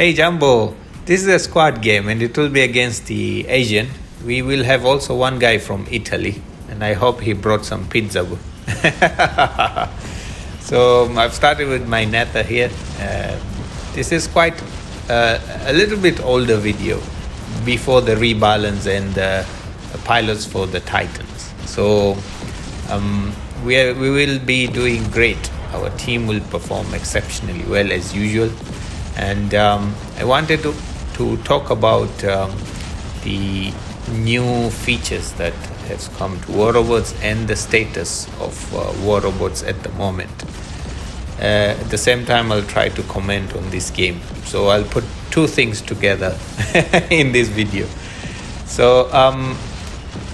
Hey Jumbo, this is a squad game and it will be against the Asian. We will have also one guy from Italy and I hope he brought some pizza. So I've started with my Nether here. This is quite a little bit older video before the rebalance and the pilots for the Titans. So we will be doing great. Our team will perform exceptionally well as usual. And I wanted to talk about the new features that has come to War Robots and the status of War Robots at the moment. At the same time, I'll try to comment on this game. So I'll put two things together in this video. So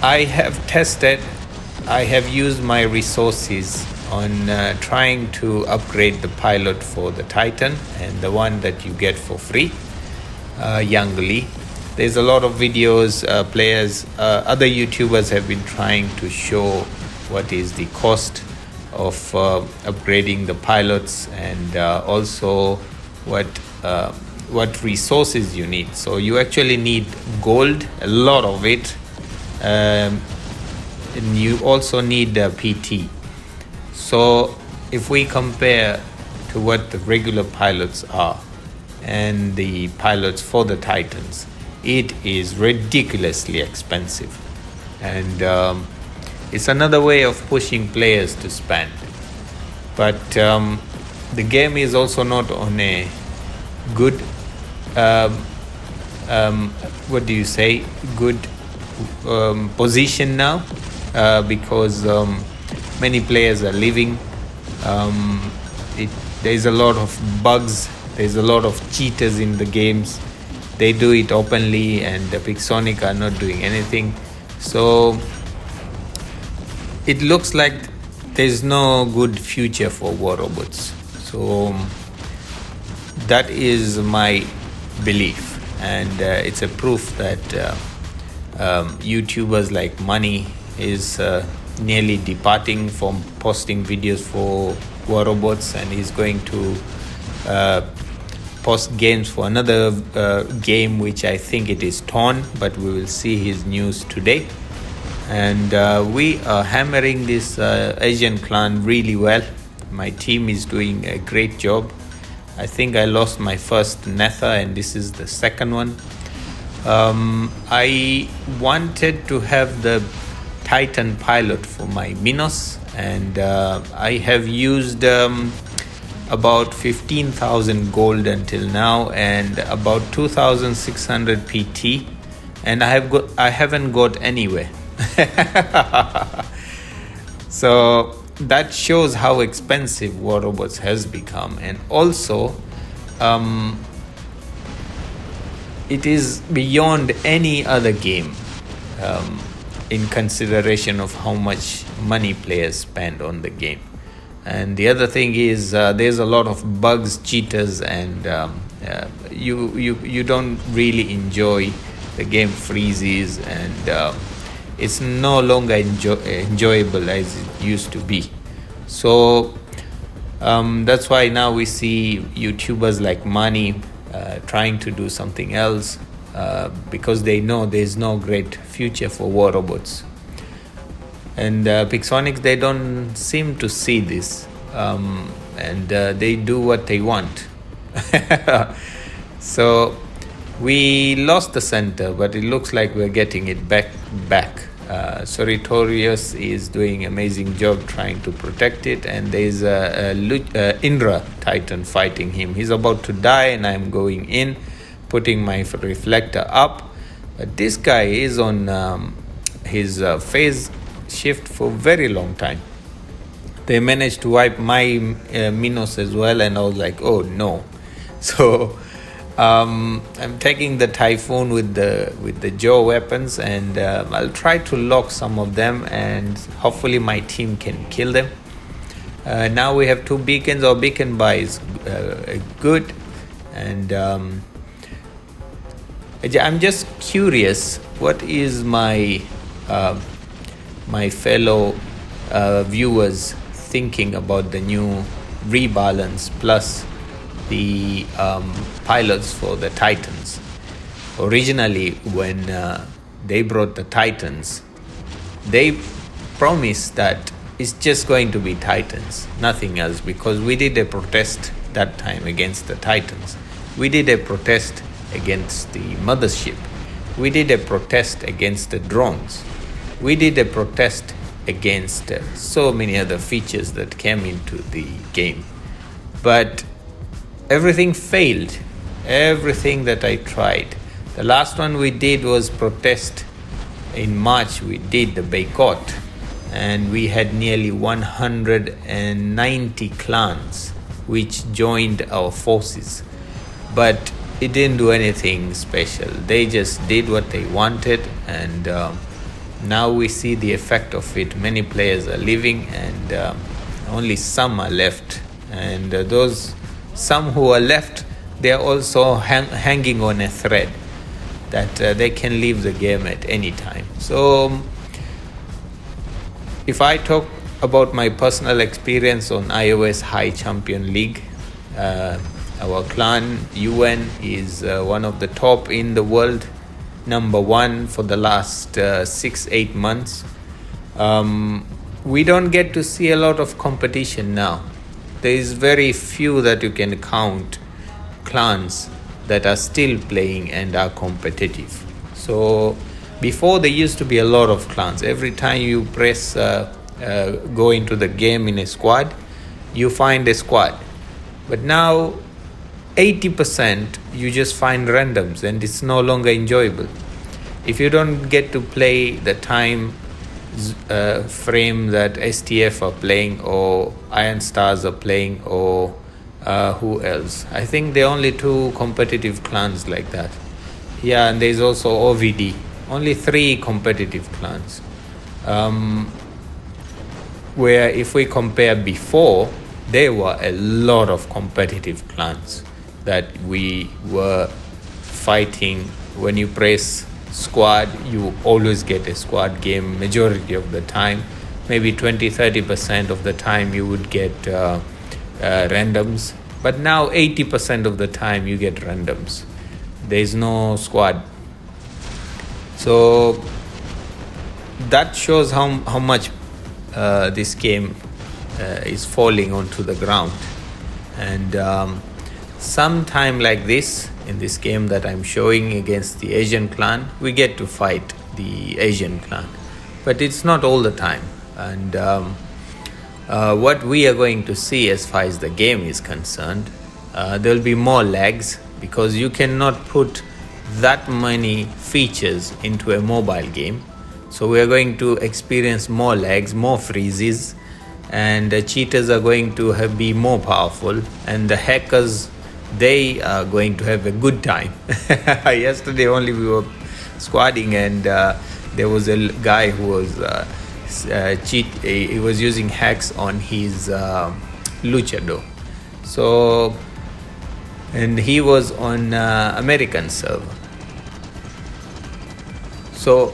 I have used my resources on trying to upgrade the pilot for the Titan and the one that you get for free, Young Lee. There's a lot of videos, other YouTubers have been trying to show what is the cost of upgrading the pilots and also what resources you need. So you actually need gold, a lot of it, and you also need PT. So if we compare to what the regular pilots are and the pilots for the Titans, it is ridiculously expensive. And it's another way of pushing players to spend. But the game is also not on a good, good position now because many players are leaving. There's a lot of bugs. There's a lot of cheaters in the games. They do it openly, and the Pixonic are not doing anything. So it looks like there's no good future for War Robots. So that is my belief, and it's a proof that YouTubers like Money is nearly departing from posting videos for War Robots, and he's going to post games for another game, which I think it is Torn, but we will see his news today. And we are hammering this Asian clan really well. My team is doing a great job. I think I lost my first Nether and this is the second one. I wanted to have the Titan pilot for my Minos, and I have used about 15,000 gold until now and about 2,600 PT, and I haven't got anywhere. So that shows how expensive War Robots has become, and also it is beyond any other game in consideration of how much money players spend on the game. And the other thing is there's a lot of bugs, cheaters, and you don't really enjoy the game. Freezes, and it's no longer enjoyable as it used to be. So that's why now we see YouTubers like Money trying to do something else because they know there's no great future for War Robots. And Pixonics, they don't seem to see this, and they do what they want. So we lost the center, but it looks like we're getting it back. Soritorius is doing an amazing job trying to protect it, and there's Indra Titan fighting him. He's about to die, and I'm going in, putting my reflector up. But this guy is on his phase shift for a very long time. They managed to wipe my Minos as well, and I was like, oh no. So I'm taking the Typhoon with the Jaw weapons, and I'll try to lock some of them, and hopefully my team can kill them. Now we have 2 beacons. Our beacon buy is good, and I'm just curious, what is my fellow viewers thinking about the new rebalance plus the pilots for the Titans. Originally, when they brought the Titans, they promised that it's just going to be Titans, nothing else, because we did a protest that time against the Titans. We did a protest against the mothership. We did a protest against the drones. We did a protest against so many other features that came into the game. But everything failed. Everything that I tried. The last one we did was protest. In March, we did the boycott, and we had nearly 190 clans which joined our forces. But it didn't do anything special. They just did what they wanted, and now we see the effect of it. Many players are leaving, and only some are left. And those some who are left, they are also hanging on a thread that they can leave the game at any time. So if I talk about my personal experience on iOS High Champion League, our clan UN is one of the top in the world, number one for the last 6-8 months. We don't get to see a lot of competition now. There is very few that you can count clans that are still playing and are competitive. So before, there used to be a lot of clans. Every time you press go into the game in a squad, you find a squad. But now 80% you just find randoms, and it's no longer enjoyable. If you don't get to play the time frame that STF are playing, or Iron Stars are playing, or who else? I think there are only 2 competitive clans like that. Yeah, and there's also OVD. Only 3 competitive clans. Where if we compare before, there were a lot of competitive clans that we were fighting. When you press squad, you always get a squad game majority of the time. Maybe 20-30% of the time you would get randoms, but now 80% of the time you get randoms. There is no squad. So that shows how much this game is falling onto the ground. And sometime like this, in this game that I'm showing against the Asian clan, we get to fight the Asian clan, but it's not all the time. And what we are going to see as far as the game is concerned, there'll be more lags, because you cannot put that many features into a mobile game. So we are going to experience more lags, more freezes, and the cheaters are going to be more powerful, and the hackers, they are going to have a good time. Yesterday only we were squadding, and there was a guy who was he was using hacks on his luchador. So, and he was on American server. So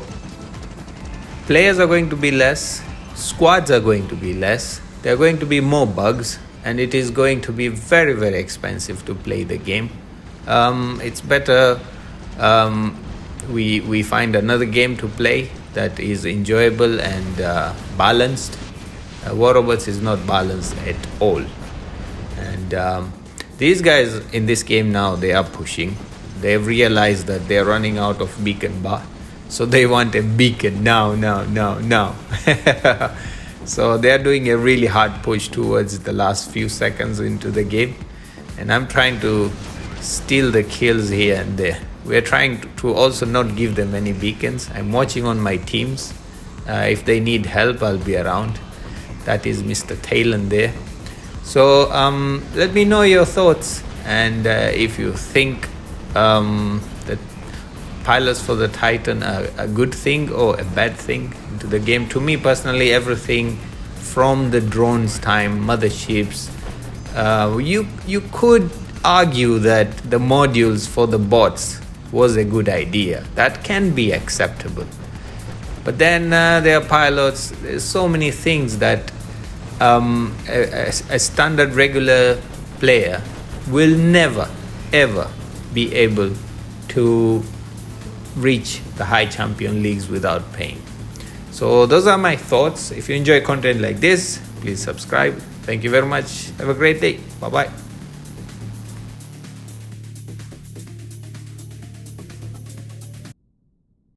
players are going to be less, squads are going to be less, there are going to be more bugs, and it is going to be very, very expensive to play the game. It's better we find another game to play that is enjoyable and balanced. War Robots is not balanced at all. And these guys in this game now, they are pushing. They've realized that they're running out of beacon bar. So they want a beacon now. So they're doing a really hard push towards the last few seconds into the game. And I'm trying to steal the kills here and there. We're trying to also not give them any beacons. I'm watching on my teams. If they need help, I'll be around. That is Mr. Talon there. So let me know your thoughts, and if you think that pilots for the Titan are a good thing or a bad thing into the game. To me personally, everything from the drones time, motherships, you could argue that the modules for the bots was a good idea. That can be acceptable. But then there are pilots. There's so many things that a standard regular player will never ever be able to reach the high champion leagues without paying. So those are my thoughts. If you enjoy content like this, please subscribe. Thank you very much. Have a great day. Bye bye.